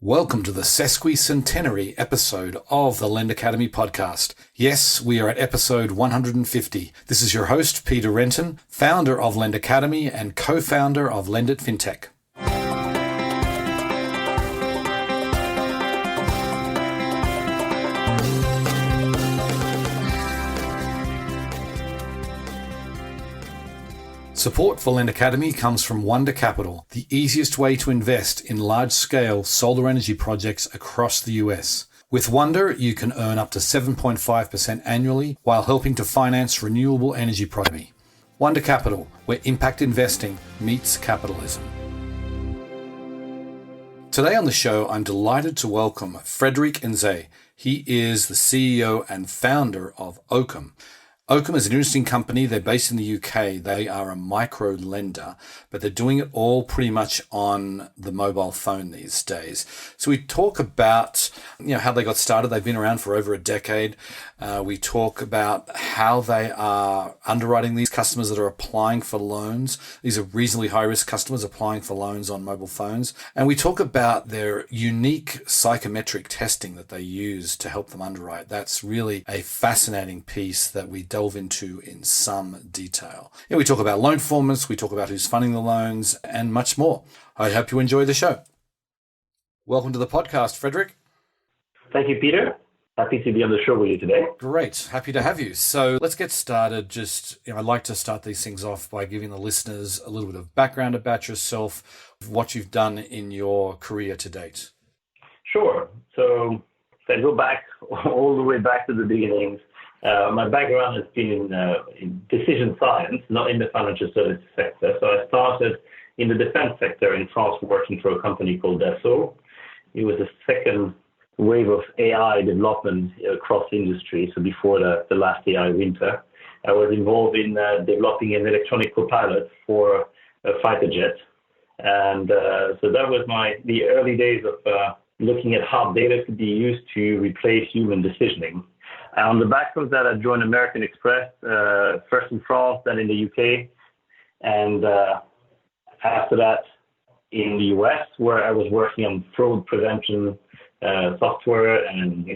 Welcome to the sesquicentenary episode of the Lend Academy podcast. Yes, we are at episode 150. This is your host, Peter Renton, founder of Lend Academy and co-founder of Lend It Fintech. Support for Lend Academy comes from Wonder Capital, the easiest way to invest in large-scale solar energy projects across the US. With Wonder, you can earn up to 7.5% annually while helping to finance renewable energy projects. Wonder Capital, where impact investing meets capitalism. Today on the show, I'm delighted to welcome Frederic. He is the CEO and founder of Oakam. Oakam is an interesting company. They're based in the UK. They are a micro lender, but they're doing it all pretty much on the mobile phone these days. So we talk about, how they got started. They've been around for over a decade. We talk about how they are underwriting these customers that are applying for loans. These are reasonably high-risk customers applying for loans on mobile phones. And we talk about their unique psychometric testing that they use to help them underwrite. That's really a fascinating piece that we delve into in some detail. We talk about loan performance, we talk about who's funding the loans, and much more. I hope you enjoy the show. Welcome to the podcast, Frederic. Thank you, Peter. Happy to be on the show with you today. Great. Happy to have you. So let's get started. I like to start these things off by giving the listeners a little bit of background about yourself, what you've done in your career to date. Sure. So if I go back all the way back to the beginnings, my background has been in decision science, not in the financial services sector. So I started in the defense sector in France, working for a company called Dassault. It was the second wave of AI development across industry. So before the last AI winter, I was involved in developing an electronic co-pilot for a fighter jet. And so that was the early days of looking at how data could be used to replace human decisioning. On the back of that, I joined American Express, first in France, then in the UK, and after that in the US, where I was working on fraud prevention software and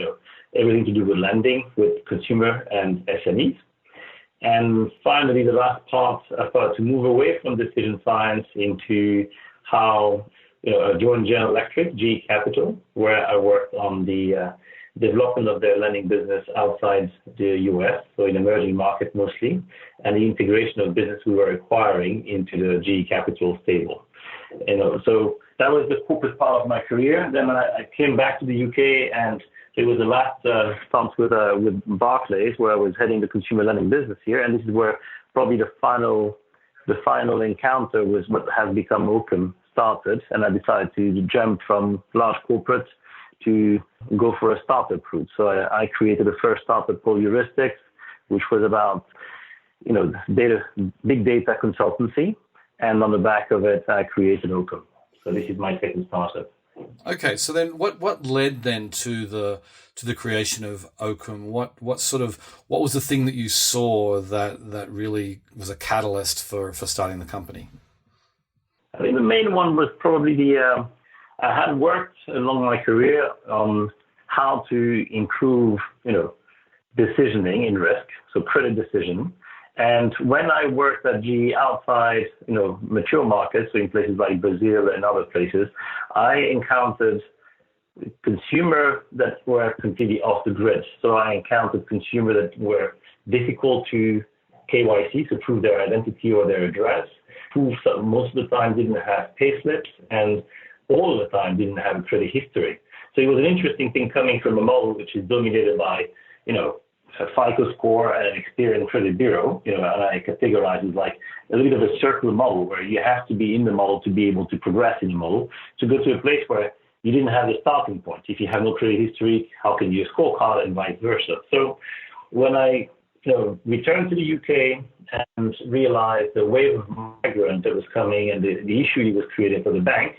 everything to do with lending with consumer and SMEs. And finally, the last part, I started to move away from decision science into how I joined General Electric, GE Capital, where I worked on the development of their lending business outside the US, so in emerging markets mostly, and the integration of business we were acquiring into the GE Capital stable. So that was the corporate part of my career. Then I came back to the UK, and it was the last stint with Barclays, where I was heading the consumer lending business here, and this is where probably the final encounter was what has become Oakam started, and I decided to jump from large corporate to go for a startup route. So I created the first startup called Heuristics, which was about big data consultancy, and on the back of it, I created Oakam. So this is my second startup. Okay, so then what led then to the creation of Oakam? What was the thing that you saw that really was a catalyst for starting the company? I think the main one was probably I had worked along my career on how to improve, decisioning in risk, so credit decision. And when I worked at GE outside, mature markets, so in places like Brazil and other places, I encountered consumers that were completely off the grid. So I encountered consumers that were difficult to KYC, to prove their identity or their address, who most of the time didn't have pay slips, and all of the time didn't have a credit history. So it was an interesting thing coming from a model which is dominated by, a FICO score and an Experian credit bureau, and I categorize it like a little bit of a circular model where you have to be in the model to be able to progress in the model, to go to a place where you didn't have the starting point. If you have no credit history, how can you scorecard and vice versa? So when I returned to the UK and realized the wave of migrant that was coming and the issue it was creating for the bank,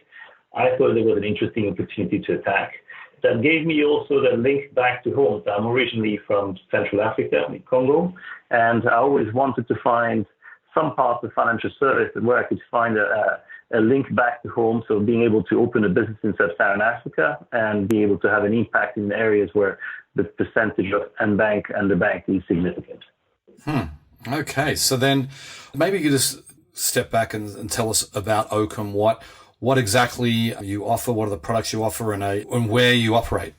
I thought there was an interesting opportunity to attack. That gave me also the link back to home. So I'm originally from Central Africa, in Congo, and I always wanted to find some part of financial service where I could find a a link back to home. So being able to open a business in sub-Saharan Africa and be able to have an impact in areas where the percentage of unbanked and underbanked is significant. Okay, so then maybe you could just step back and tell us about Oakam. What exactly you offer? What are the products you offer, and where you operate?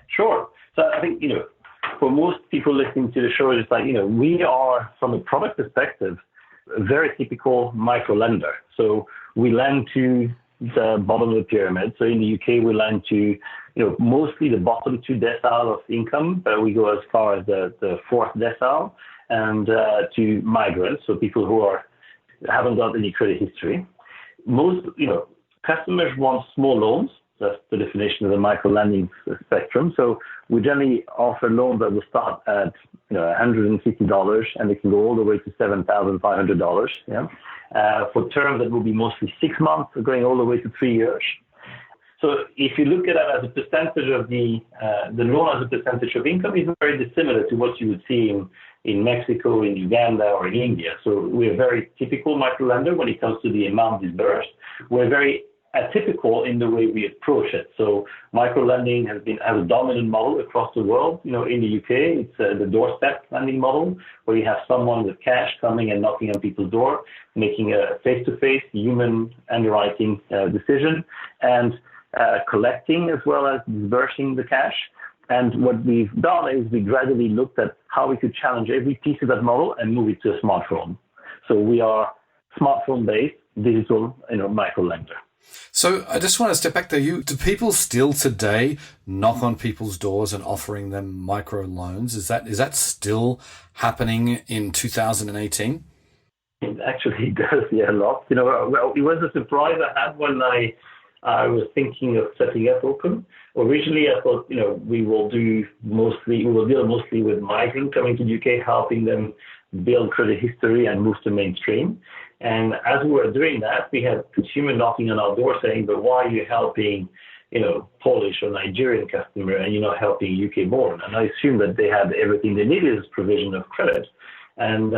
Sure. So I think, for most people listening to the show, it's like, we are, from a product perspective, a very typical micro lender. So we lend to the bottom of the pyramid. So in the UK, we lend to, mostly the bottom 2 decile of income, but we go as far as the 4th decile, and to migrants, so people who haven't got any credit history. Most, customers want small loans. That's the definition of the micro lending spectrum. So we generally offer loans that will start at $150, and they can go all the way to $7,500. Yeah, for terms that will be mostly 6 months, going all the way to 3 years. So if you look at it as a percentage of the loan as a percentage of income, is very dissimilar to what you would see in Mexico, in Uganda, or in India. So we're a very typical micro lender when it comes to the amount disbursed. We're very atypical in the way we approach it. So micro lending has a dominant model across the world. In the UK, it's the doorstep lending model, where you have someone with cash coming and knocking on people's door, making a face-to-face human underwriting decision, and collecting as well as disbursing the cash. And what we've done is we gradually looked at how we could challenge every piece of that model and move it to a smartphone. So we are smartphone-based, digital, micro lender. So I just want to step back there. Do people still today knock on people's doors and offering them micro loans? Is that still happening in 2018? It actually does, yeah, a lot. Well, it was a surprise I had when I was thinking of setting up Oakam. Originally, I thought, we will deal mostly with migrants coming to the UK, helping them build credit history and move to mainstream. And as we were doing that, we had consumers knocking on our door saying, but why are you helping, Polish or Nigerian customer and you're not helping UK born? And I assumed that they had everything they needed as provision of credit. And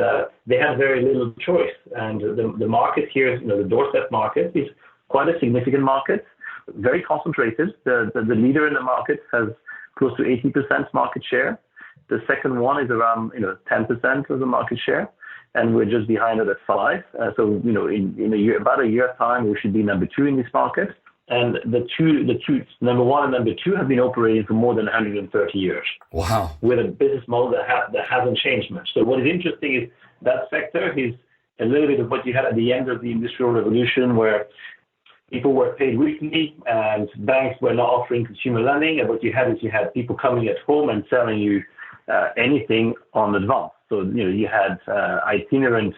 they had very little choice. And the market here, the doorstep market, is quite a significant market, very concentrated. The leader in the market has close to 80% market share. The second one is around 10% of the market share, and we're just behind it at 5%. So in about a year time, we should be number 2 in this market. And the two, number 1 and number 2, have been operating for more than 130 years. Wow! With a business model that hasn't changed much. So what is interesting is that sector is a little bit of what you had at the end of the Industrial Revolution, where people were paid weekly and banks were not offering consumer lending. And what you had people coming at home and selling you anything on advance. So, you had itinerant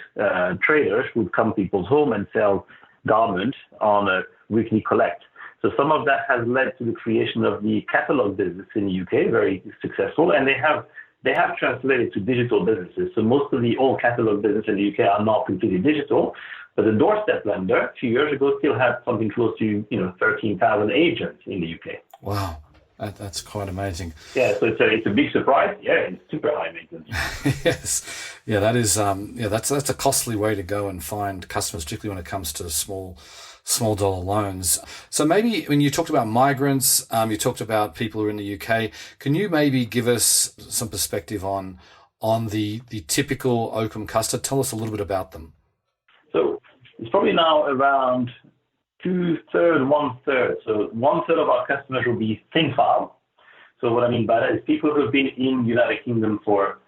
traders who would come to people's home and sell garments on a weekly collect. So some of that has led to the creation of the catalog business in the UK, very successful, and they have translated to digital businesses. So most of the old catalog business in the UK are not completely digital, but the doorstep lender a few years ago still had something close to 13,000 agents in the UK. Wow. That's quite amazing. Yeah, so it's a big surprise. Yeah, it's super high maintenance. Yes, yeah, that is. That's a costly way to go and find customers, particularly when it comes to small dollar loans. So maybe when you talked about migrants, you talked about people who are in the UK. Can you maybe give us some perspective on the typical Oakam customer? Tell us a little bit about them. So it's probably now around 2/3, 1/3. So 1/3 of our customers will be thin file. So what I mean by that is people who have been in the United Kingdom for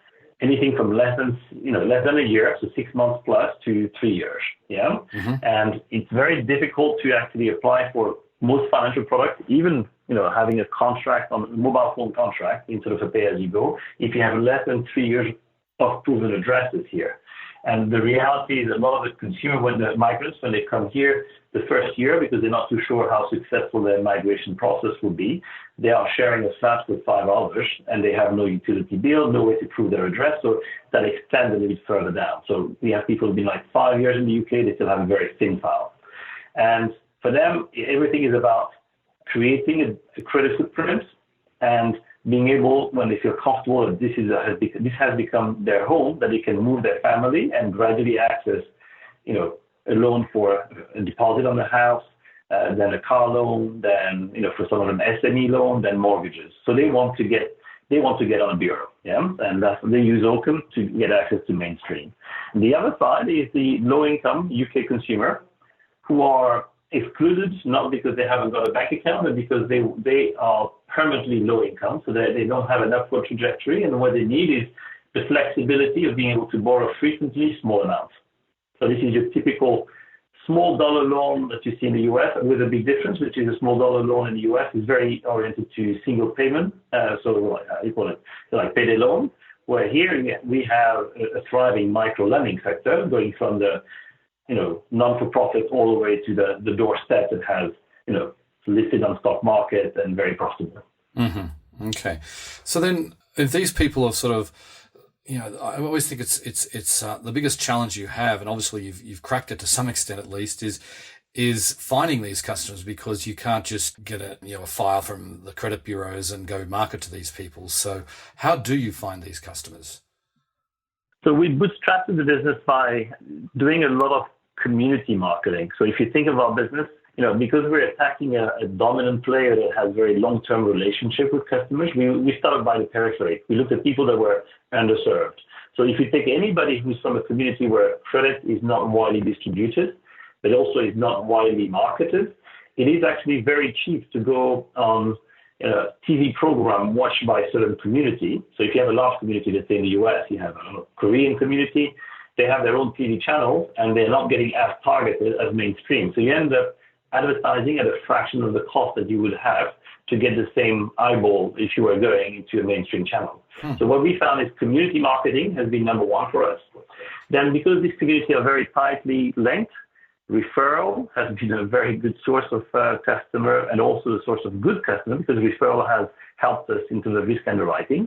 anything from less than a year, so 6 months plus, to 3 years. Yeah, and it's very difficult to actually apply for most financial products, even having a contract on a mobile phone contract instead of a pay-as-you-go, if you have less than 3 years of proven addresses here. And the reality is a lot of the migrants, when they come here the first year, because they're not too sure how successful their migration process will be, they are sharing a flat with 5 others, and they have no utility bill, no way to prove their address, so that extends a little bit further down. So we have people who've been like 5 years in the UK, they still have a very thin file. And for them, everything is about creating a credit footprint and being able, when they feel comfortable that this has become their home, that they can move their family and gradually access, a loan for a deposit on the house, then a car loan, then for some of them SME loan, then mortgages. So they want to get on a bureau, and they use Oakam to get access to mainstream. And the other side is the low-income UK consumer who are excluded not because they haven't got a bank account, but because they are permanently low income, so they don't have an upward trajectory, and what they need is the flexibility of being able to borrow frequently small amounts. So this is your typical small dollar loan that you see in the US, with a big difference, which is a small dollar loan in the US is very oriented to single payment, so you call it like payday loan, where here we have a thriving micro lending sector going from the non-for-profit all the way to the doorstep that has, listed on stock market and very profitable. Mm-hmm. Okay. So then if these people are sort of, I always think it's the biggest challenge you have, and obviously you've cracked it to some extent at least, is finding these customers, because you can't just get a file from the credit bureaus and go market to these people. So how do you find these customers? So we bootstrapped the business by doing a lot of community marketing. So if you think of our business, because we're attacking a dominant player that has very long-term relationship with customers, we started by the periphery. We looked at people that were underserved. So if you take anybody who's from a community where credit is not widely distributed, but also is not widely marketed, it is actually very cheap to go on a TV program watched by a certain community. So if you have a large community, let's say in the US, you have a Korean community, they have their own TV channels, and they're not getting as targeted as mainstream. So you end up advertising at a fraction of the cost that you would have to get the same eyeball if you were going into a mainstream channel. So what we found is community marketing has been number one for us. Then because these communities are very tightly linked, referral has been a very good source of customer, and also a source of good customer, because referral has helped us into the risk underwriting.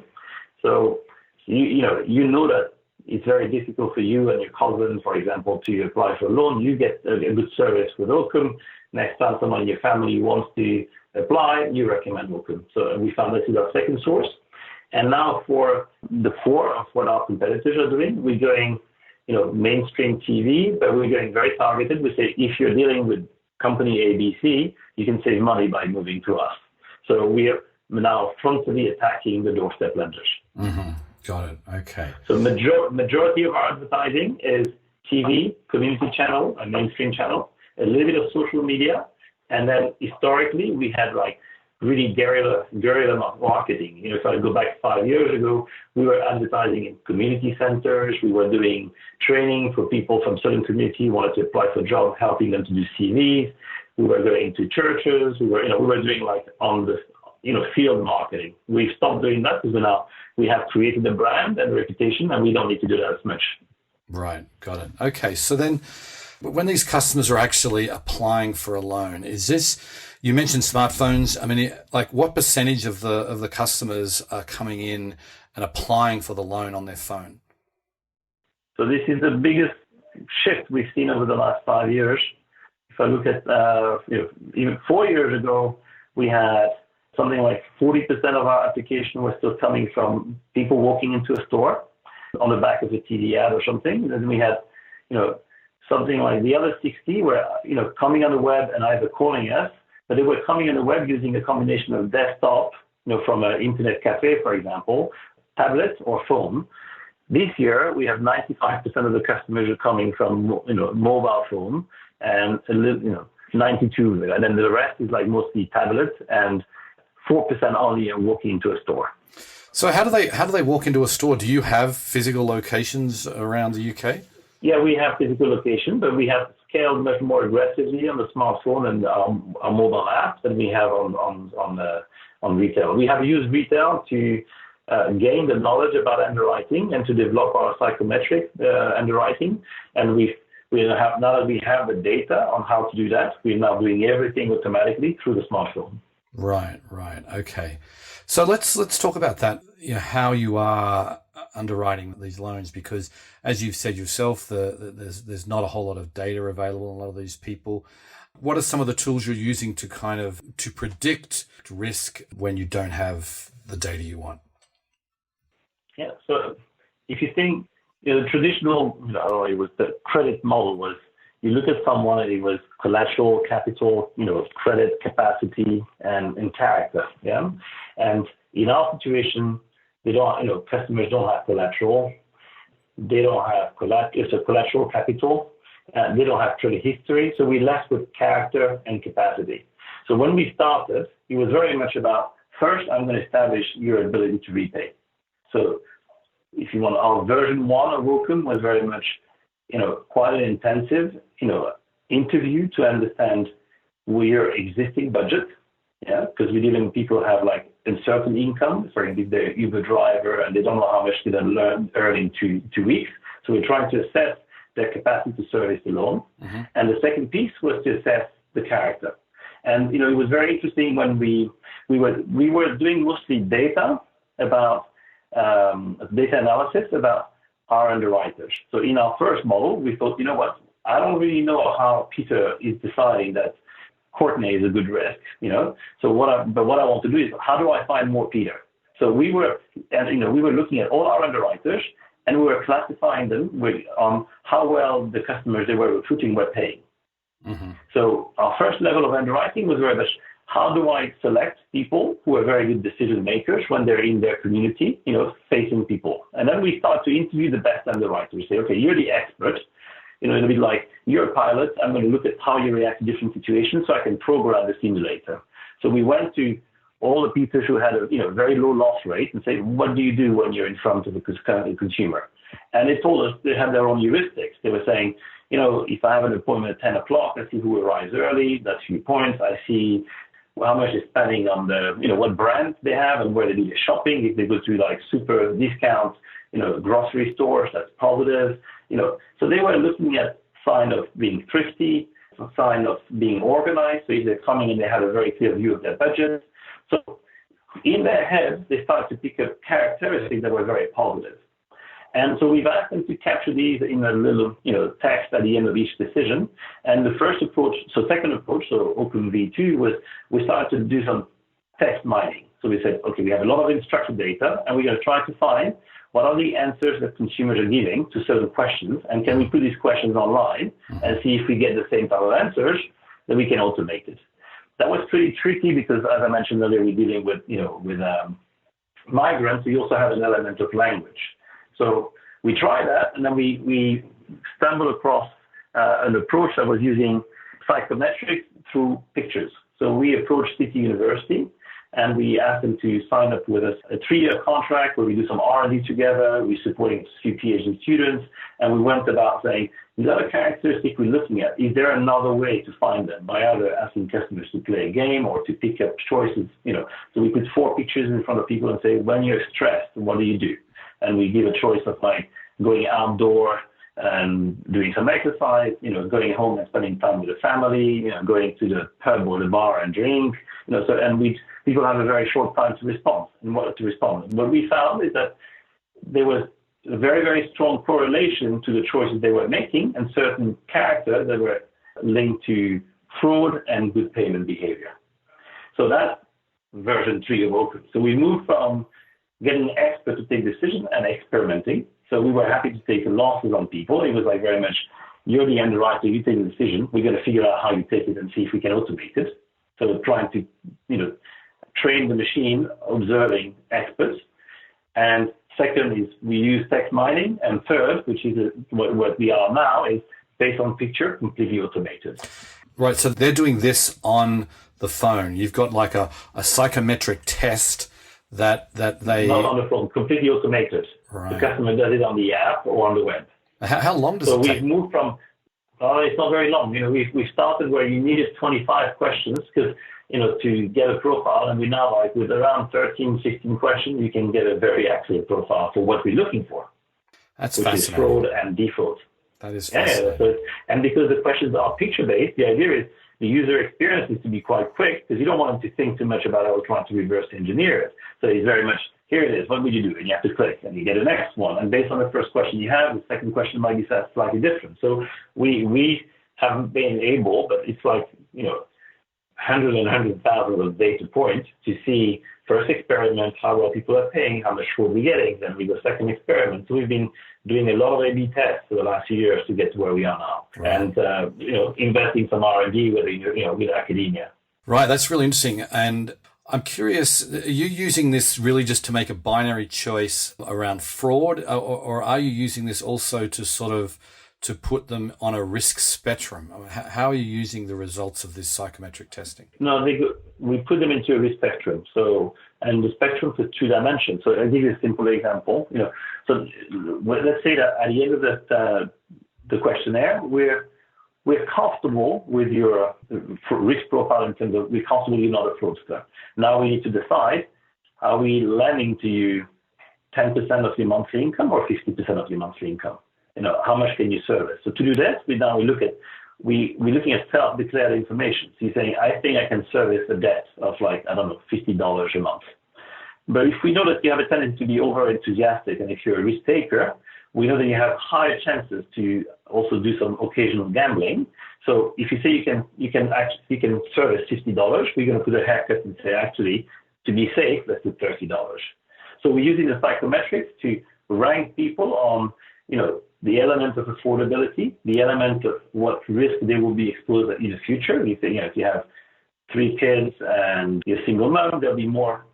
So you know that it's very difficult for you and your cousin, for example, to apply for a loan. You get a good service with Oakam. Next time someone in your family wants to apply, you recommend Oakam. So we found this is our second source. And now for the core of what our competitors are doing, we're going mainstream TV, but we're going very targeted. We say, if you're dealing with company ABC, you can save money by moving to us. So we are now frontally attacking the doorstep lenders. Mm-hmm. Got it. Okay. So majority of our advertising is TV, community channel, a mainstream channel, a little bit of social media, and then historically we had really guerrilla marketing. If I go back 5 years ago, we were advertising in community centers. We were doing training for people from certain community who wanted to apply for jobs, helping them to do CVs. We were going to churches. We were doing on the field marketing. We've stopped doing that because now we have created a brand and a reputation, and we don't need to do that as much. Right. Got it. Okay. So then when these customers are actually applying for a loan, you mentioned smartphones. I mean, what percentage of the customers are coming in and applying for the loan on their phone? So this is the biggest shift we've seen over the last 5 years. If I look at, even 4 years ago, we had something like 40% of our application was still coming from people walking into a store on the back of a TV ad or something. And then we had, something like the other 60 were, coming on the web and either calling us, but they were coming on the web using a combination of desktop, from an internet cafe, for example, tablet or phone. This year, we have 95% of the customers are coming from, mobile phone, and 92, and then the rest is mostly tablets, and 4% only are walking into a store. So how do they walk into a store? Do you have physical locations around the UK? Yeah, we have physical location, but we have scaled much more aggressively on the smartphone and our mobile apps than we have on retail. We have used retail to gain the knowledge about underwriting and to develop our psychometric underwriting. And now that we have the data on how to do that, we're now doing everything automatically through the smartphone. Right. Okay. So let's talk about that, how you are underwriting these loans, because as you've said yourself, there's not a whole lot of data available on a lot of these people. What are some of the tools you're using to predict risk when you don't have the data you want? Yeah. So if you think, the traditional, the credit model was, you look at someone and it was collateral, capital, credit capacity, and character. Yeah. And in our situation, they don't, customers don't have collateral. They don't have collateral capital. They don't have credit history. So we're left with character and capacity. So when we started, it was very much about, first, I'm going to establish your ability to repay. So if you want, our version 1 of Oakam was very much, quite an intensive, interview to understand your existing budget. Yeah, because people have like uncertain income. For example, they're Uber driver and they don't know how much they're going to earn in two weeks. So we're trying to assess their capacity to service the loan. Mm-hmm. And the second piece was to assess the character. And it was very interesting when we were doing mostly data about data analysis about our underwriters. So in our first model, we thought, I don't really know how Peter is deciding that Courtney is a good risk, So what I want to do is, how do I find more Peter? So we were looking at all our underwriters and we were classifying them on how well the customers they were recruiting were paying. Mm-hmm. So our first level of underwriting was very much, how do I select people who are very good decision makers when they're in their community, facing people? And then we start to interview the best underwriters. Say, okay, you're the expert. It'll be like, you're a pilot. I'm going to look at how you react to different situations so I can program the simulator. So we went to all the people who had a very low loss rate and say, what do you do when you're in front of a consumer? And they told us they had their own heuristics. They were saying, if I have an appointment at 10 o'clock, I see who arrives early. That's few points. I see how much they're spending on what brands they have and where they do their shopping. If they go to like super discounts, grocery stores, that's positive. So they were looking at sign of being thrifty, sign of being organized. So if they're coming and they have a very clear view of their budget. So in their heads, they started to pick up characteristics that were very positive. And so we've asked them to capture these in a little, text at the end of each decision. And the second approach, so Oakam V2, was we started to do some text mining. So we said, okay, we have a lot of unstructured data, and we're going to try to find what are the answers that consumers are giving to certain questions, and can we put these questions online and see if we get the same type of answers, then we can automate it. That was pretty tricky because, as I mentioned earlier, we're dealing with migrants. We also have an element of language. So we tried that, and then we stumbled across an approach that was using psychometrics through pictures. So we approached City University, and we asked them to sign up with us a 3-year contract where we do some R&D together. We're supporting a few PhD students, and we went about saying, these are the characteristics we're looking at. Is there another way to find them by either asking customers to play a game or to pick up choices? So we put 4 pictures in front of people and say, when you're stressed, what do you do? And we give a choice of like going outdoor and doing some exercise, going home and spending time with the family, going to the pub or the bar and drink, people have a very short time to respond. What we found is that there was a very, very strong correlation to the choices they were making and certain characters that were linked to fraud and good payment behavior. So that's version 3 of Oakam. So we moved from getting an expert to take decisions and experimenting. So we were happy to take losses on people. It was like very much, you're the underwriter, you take the decision. We're going to figure out how you take it and see if we can automate it. So trying to, train the machine, observing experts. And second is we use text mining. And third, which is what we are now, is based on picture, completely automated. Right. So they're doing this on the phone. You've got like a psychometric test that they... Not on the phone, completely automated. Right. The customer does it on the app or on the web. How long does it take? So we've moved from... it's not very long. We started where you needed 25 questions because, to get a profile, and we now, like, with around 13, 16 questions, you can get a very accurate profile for what we're looking for. That's which fascinating. Is fraud and default. That is fascinating. Yeah, and because the questions are picture-based, the idea is the user experience is to be quite quick because you don't want them to think too much about how we're trying to reverse engineer it. So it's very much, here it is, what would you do? And you have to click, and you get the next one. And based on the first question you have, the second question might be slightly different. So we haven't been able, but it's like, hundreds and hundreds of thousands of data points to see first experiment, how well people are paying, how much fraud we're getting. Then we go second experiment. So we've been doing a lot of A/B tests for the last few years to get to where we are now, right. And investing some R&D with academia. Right, that's really interesting. And I'm curious, are you using this really just to make a binary choice around fraud, or are you using this also to sort of to put them on a risk spectrum? How are you using the results of this psychometric testing? No, we put them into a risk spectrum. So, and the spectrum for 2 dimensions. So I'll give you a simple example. So let's say that at the end of the questionnaire, we're comfortable with your risk profile in terms of we're comfortable you're not a fraudster. Now we need to decide, are we lending to you 10% of your monthly income or 50% of your monthly income? How much can you service? So to do that, we're looking at self-declared information. So you're saying, I think I can service a debt of $50 a month. But if we know that you have a tendency to be over-enthusiastic, and if you're a risk taker, we know that you have higher chances to also do some occasional gambling. So if you say you can service $50, we're going to put a haircut and say, actually, to be safe, let's do $30. So we're using the psychometrics to rank people on, the element of affordability, the element of what risk they will be exposed in the future. You think, if you have 3 kids and you're a single mom, there'll be more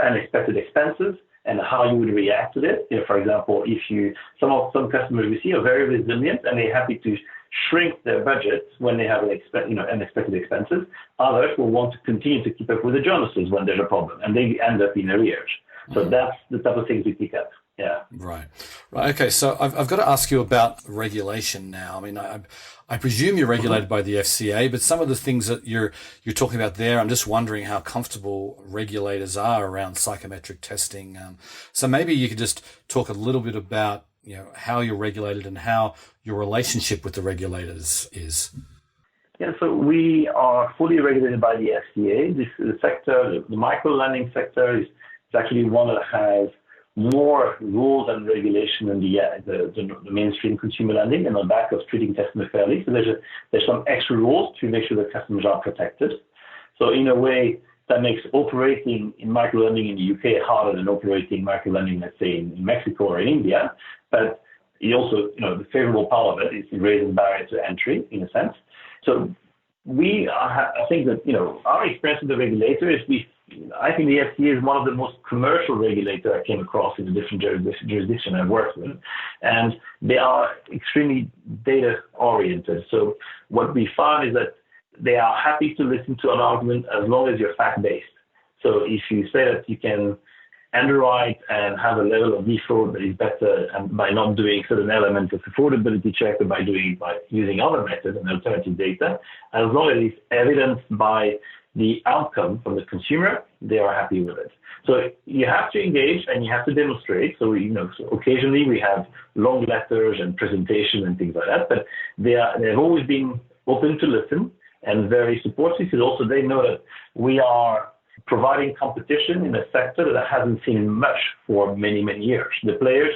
unexpected expenses, and how you would react to this. For example, some customers we see are very resilient and they're happy to shrink their budgets when they have unexpected expenses. Others will want to continue to keep up with the Jonases when there's a problem, and they end up in arrears. So that's the type of things we pick up. Yeah. Right. Okay. So I've got to ask you about regulation now. I mean, I presume you're regulated by the FCA, but some of the things that you're talking about there, I'm just wondering how comfortable regulators are around psychometric testing. So maybe you could just talk a little bit about how you're regulated and how your relationship with the regulators is. Yeah, so we are fully regulated by the FCA. The sector, the micro lending sector, is actually one that has more rules and regulation than the mainstream consumer lending, and on the back of treating customers fairly. So there's some extra rules to make sure that customers are protected. So in a way, that makes operating in micro lending in the UK harder than operating micro lending, let's say, in Mexico or in India. But it also, the favorable part of it is it raises barrier to entry in a sense. So I think that, our experience with the regulator is I think the FCA is one of the most commercial regulators I came across in the different jurisdictions I've worked with. And they are extremely data oriented. So what we found is that they are happy to listen to an argument as long as you're fact-based. So if you say that you can underwrite and have a level of default that is better and by not doing certain elements of affordability check, or by using other methods and alternative data, as long as it's evidenced by the outcome from the consumer, they are happy with it. So you have to engage and you have to demonstrate. So, so occasionally we have long letters and presentation and things like that, but they've always been open to listen and very supportive, because also they know that we are providing competition in a sector that hasn't seen much for many, many years. The players,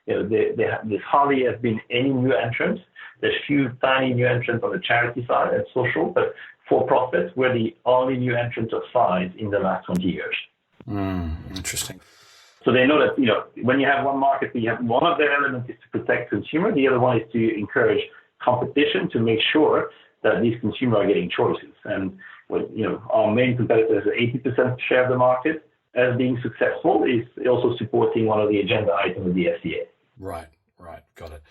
there's hardly has been any new entrants. There's few tiny new entrants on the charity side and social, but for profit, we're the only new entrant of size in the last 20 years. Interesting. So they know that, when you have one market, you have one of their elements is to protect consumer. The other one is to encourage competition to make sure that these consumers are getting choices. And our main competitor has 80% share of the market. As being successful is also supporting one of the agenda items of the FCA. Right. Got it.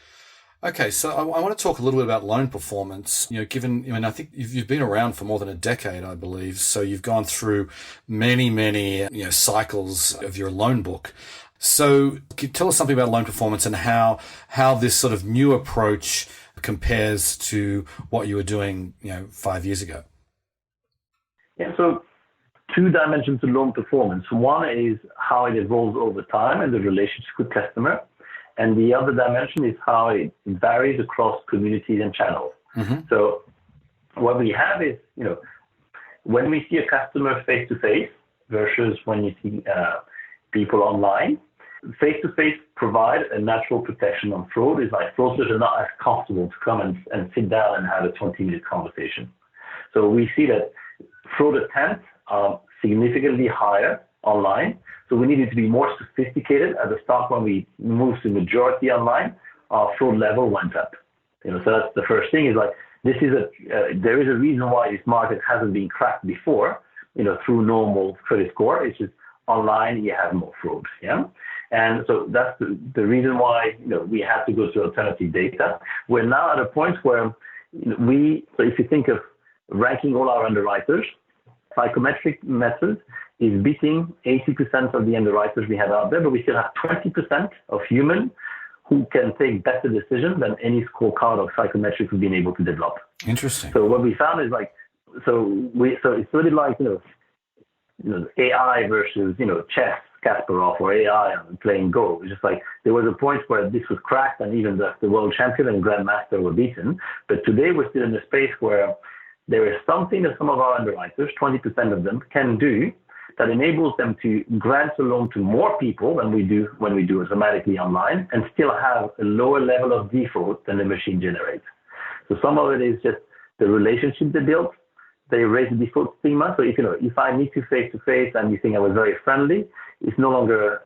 Okay, so I want to talk a little bit about loan performance. I think you've been around for more than a decade, I believe. So you've gone through many, cycles of your loan book. So can you tell us something about loan performance and how this sort of new approach compares to what you were doing, 5 years ago? Yeah, so 2 dimensions to loan performance. One is how it evolves over time and the relationship with customer. And the other dimension is how it varies across communities and channels. Mm-hmm. So what we have is, when we see a customer face-to-face versus when you see people online, face-to-face provide a natural protection on fraud. It's like fraudsters are not as comfortable to come and sit down and have a 20-minute conversation. So we see that fraud attempts are significantly higher online. So we needed to be more sophisticated. At the start, when we moved to majority online, our fraud level went up. So that's the first thing. Is like there is a reason why this market hasn't been cracked before. Through normal credit score. It's just online you have more fraud. Yeah. And so that's the reason why we had to go to alternative data. We're now at a point where so if you think of ranking all our underwriters, psychometric method is beating 80% of the underwriters we have out there, but we still have 20% of human who can take better decisions than any scorecard of psychometrics we've been able to develop. Interesting. So what we found is it's really like AI versus chess, Kasparov, or AI playing Go. It's just like there was a point where this was cracked, and even the world champion and grandmaster were beaten. But today we're still in a space where there is something that some of our underwriters, 20% of them, can do that enables them to grant a loan to more people than we do when we do it automatically online, and still have a lower level of default than the machine generates. So some of it is just the relationship they built. They raise the default stigma. So if I meet you face to face and you think I was very friendly, it's no longer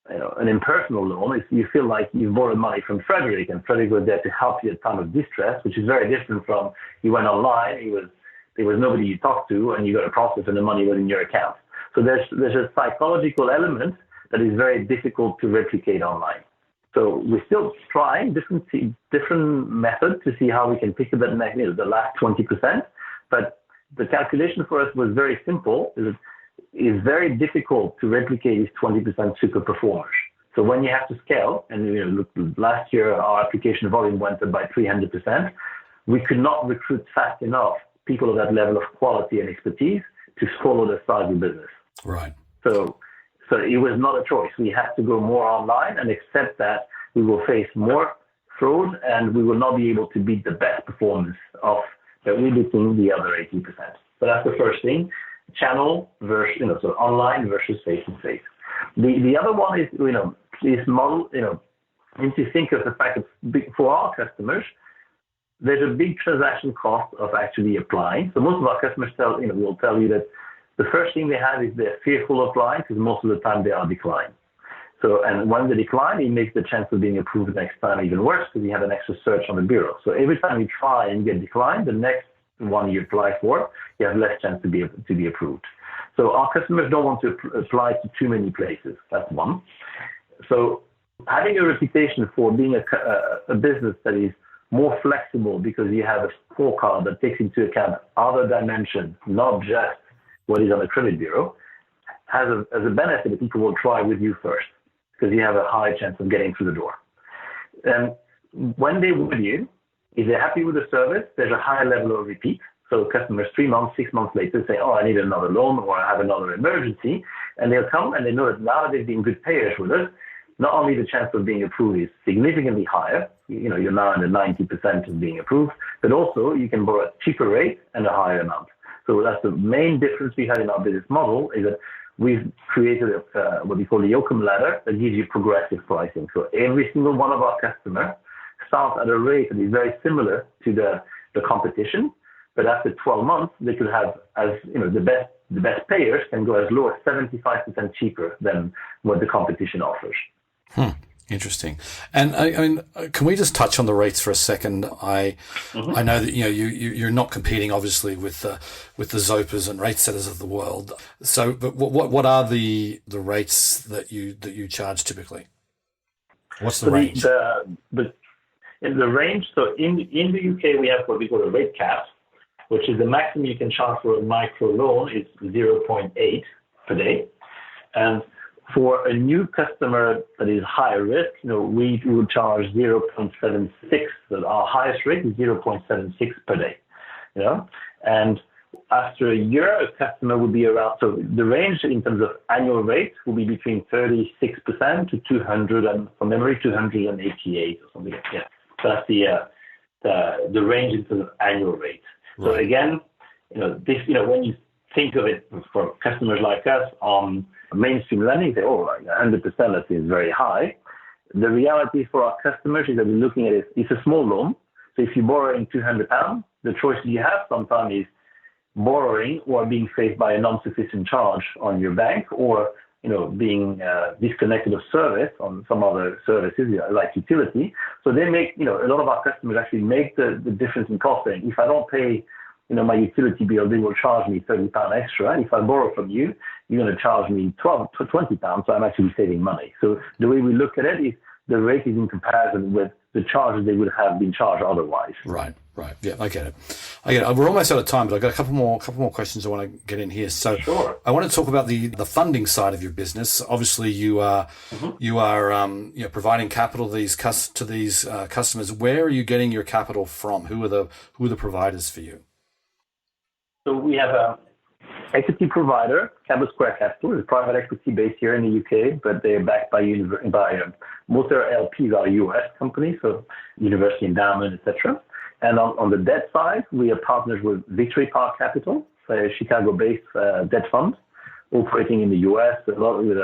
an impersonal loan. You feel like you've borrowed money from Frederic, and Frederic was there to help you at time of distress, which is very different from you went online, there was nobody you talked to, and you got a process and the money was in your account. So there's a psychological element that is very difficult to replicate online. So we're still trying different methods to see how we can pick up that the last 20%. But the calculation for us was very simple. It's very difficult to replicate these 20% super performers. So when you have to scale, and look, last year our application volume went up by 300%, we could not recruit fast enough people of that level of quality and expertise to follow the size of business. Right. So it was not a choice. We had to go more online and accept that we will face more fraud, and we will not be able to beat the best performance of that we're beating the other 80%. So that's the first thing. Channel versus, so online versus face-to-face. The other one is, this model, need to think of the fact that for our customers, there's a big transaction cost of actually applying. So most of our customers will tell you that the first thing they have is they're fearful of applying, because most of the time they are declined. So, and when they decline, it makes the chance of being approved next time even worse, because you have an extra search on the bureau. So every time you try and get declined, the next one you apply for, you have less chance to be approved. So our customers don't want to apply to too many places. That's one. So having a reputation for being a business that is more flexible, because you have a scorecard that takes into account other dimensions, not just what is on the credit bureau, has a benefit that people will try with you first, because you have a high chance of getting through the door. And when they're with you, if they're happy with the service, there's a higher level of repeat. So customers 3 months, 6 months later say, I need another loan, or I have another emergency. And they'll come and they know that now they've been good payers with us. Not only the chance of being approved is significantly higher, you're now in the 90% of being approved, but also you can borrow a cheaper rate and a higher amount. So that's the main difference we had in our business model, is that we've created what we call the Oakam ladder that gives you progressive pricing. So every single one of our customers starts at a rate that is very similar to the competition, but after 12 months, they could have, the best payers can go as low as 75% cheaper than what the competition offers. Interesting. And I mean, can we just touch on the rates for a second? I know that you're not competing obviously with the Zopas and rate setters of the world. So, but what are the rates that you charge typically? What's the range? In the range, so in the UK we have what we call a rate cap, which is the maximum you can charge for a micro loan is 0.8 per day, and for a new customer that is higher risk, we would charge 0.76. So our highest rate is 0.76 per day. And after a year, a customer would be around. So the range in terms of annual rate will be between 36% to 200, and from memory 288 or something like that. So that's the range in terms of annual rate. Right. So again, this when you think of it for customers like us on mainstream lending, say, 100% is very high. The reality for our customers is that we're looking at it's a small loan. So if you're borrowing £200, the choice you have sometimes is borrowing or being faced by a non-sufficient charge on your bank, or being disconnected of service on some other services like utility. So they make, a lot of our customers actually make the difference in costing. If I don't pay, my utility bill, they will charge me £30 extra. And if I borrow from you, you're going to charge me £20. So I'm actually saving money. So the way we look at it is the rate is in comparison with the charges they would have been charged otherwise. Right. Yeah, I get it. We're almost out of time, but I've got a couple more questions I want to get in here. So sure. I want to talk about the funding side of your business. Obviously, you are providing capital to these customers. Where are you getting your capital from? Who are the providers for you? So we have a equity provider, Cabot Square Capital, is a private equity based here in the UK, but they're backed by most of their LPs are US companies, so university endowment, etc. And on the debt side, we are partners with Victory Park Capital, a Chicago-based debt fund operating in the US, a lot with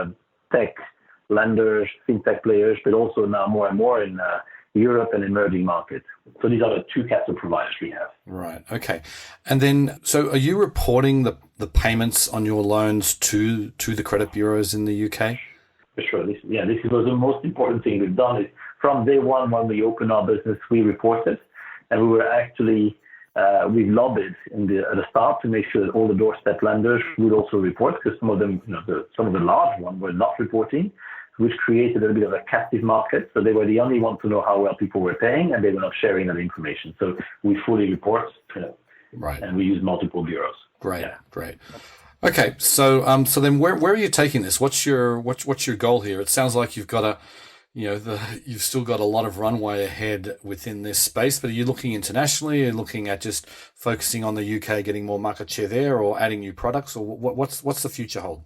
tech lenders, fintech players, but also now more and more in Europe and emerging markets. So these are the two capital providers we have. Right. Okay. And then, so are you reporting the payments on your loans to the credit bureaus in the UK? For sure. This was the most important thing we've done. Is from day one when we opened our business, we reported, and we were actually we lobbied at the start to make sure that all the doorstep lenders would also report, because some of them, some of the large ones were not reporting, which created a bit of a captive market. So they were the only ones to know how well people were paying, and they were not sharing that information. So we fully report, right, and we use multiple bureaus. Great. Okay, so then where are you taking this? What's your goal here? It sounds like you've got you've still got a lot of runway ahead within this space, but are you looking internationally? Are you looking at just focusing on the UK, getting more market share there, or adding new products, or what's the future hold?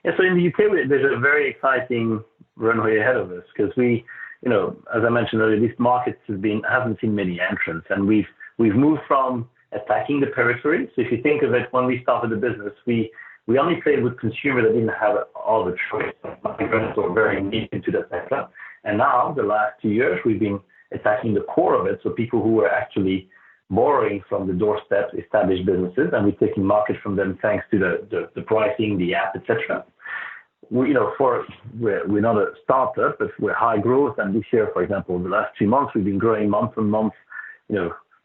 Yeah, so in the UK, there's a very exciting runway ahead of us, because we, as I mentioned earlier, this market hasn't seen many entrants, and we've moved from attacking the periphery. So if you think of it, when we started the business, we only played with consumers that didn't have all the choice. Migrants were very deep into the sector, and now the last 2 years we've been attacking the core of it. So people who were actually borrowing from the doorstep established businesses, and we're taking market from them thanks to the pricing, the app, etc. We're not a startup, but we're high growth. And this year, for example, the last 2 months, we've been growing month on month,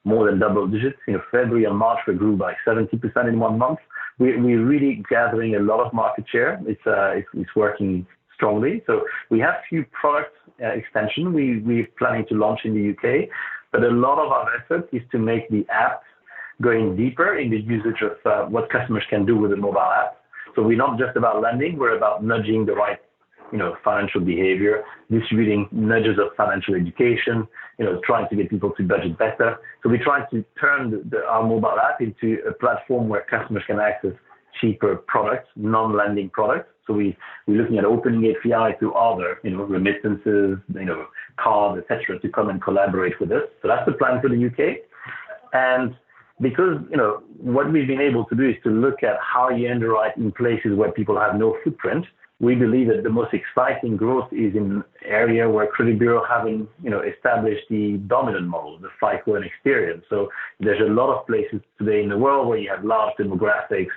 more than double digits. February and March, we grew by 70% in 1 month. We're really gathering a lot of market share. It's working strongly. So we have few product extension we're planning to launch in the UK, but a lot of our effort is to make the app going deeper in the usage of what customers can do with the mobile app. So we're not just about lending, we're about nudging the right, financial behavior, distributing nudges of financial education, trying to get people to budget better. So we're trying to turn our mobile app into a platform where customers can access cheaper products, non-lending products. So we're looking at opening API to other, remittances, cards, etc., to come and collaborate with us. So that's the plan for the UK. And because, what we've been able to do is to look at how you underwrite in places where people have no footprint. We believe that the most exciting growth is in area where credit bureau haven't, established the dominant model, the FICO and Experian. So there's a lot of places today in the world where you have large demographics,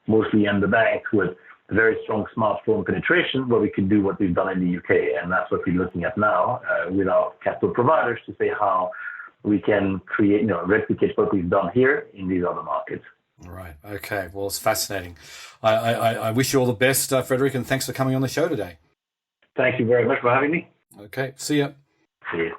mostly underbanked, with very strong smartphone penetration, where we could do what we've done in the UK. And that's what we're looking at now with our capital providers, to say how we can create, replicate what we've done here in these other markets. Right. Okay. Well, it's fascinating. I wish you all the best, Frederic, and thanks for coming on the show today. Thank you very much for having me. Okay. See ya. See you.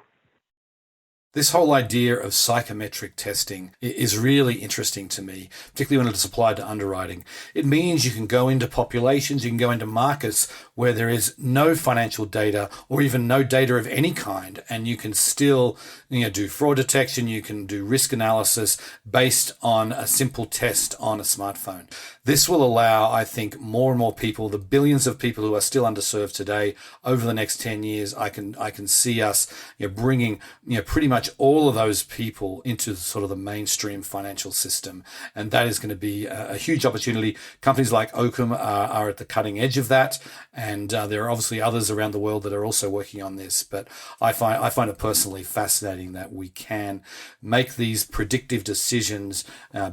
This whole idea of psychometric testing is really interesting to me, particularly when it's applied to underwriting. It means you can go into populations, you can go into markets where there is no financial data or even no data of any kind, and you can still do fraud detection, you can do risk analysis based on a simple test on a smartphone. This will allow, I think, more and more people, the billions of people who are still underserved today, over the next 10 years, I can see us bringing pretty much much all of those people into sort of the mainstream financial system. And that is going to be a huge opportunity. Companies like Oakam are at the cutting edge of that. And there are obviously others around the world that are also working on this. But I find it personally fascinating that we can make these predictive decisions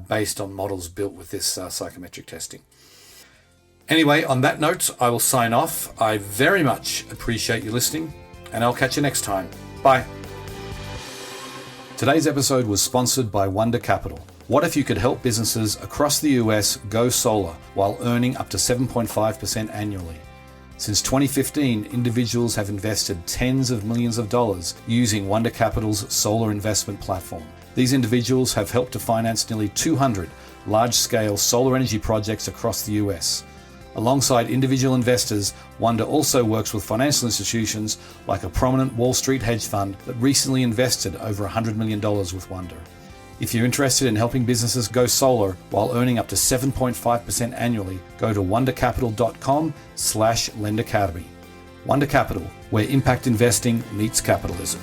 based on models built with this psychometric testing. Anyway, on that note, I will sign off. I very much appreciate you listening, and I'll catch you next time. Bye. Today's episode was sponsored by Wonder Capital. What if you could help businesses across the US go solar while earning up to 7.5% annually? Since 2015, individuals have invested tens of millions of dollars using Wonder Capital's solar investment platform. These individuals have helped to finance nearly 200 large-scale solar energy projects across the US. Alongside individual investors, Wonder also works with financial institutions like a prominent Wall Street hedge fund that recently invested over $100 million with Wonder. If you're interested in helping businesses go solar while earning up to 7.5% annually, go to wondercapital.com/lendacademy. Wonder Capital, where impact investing meets capitalism.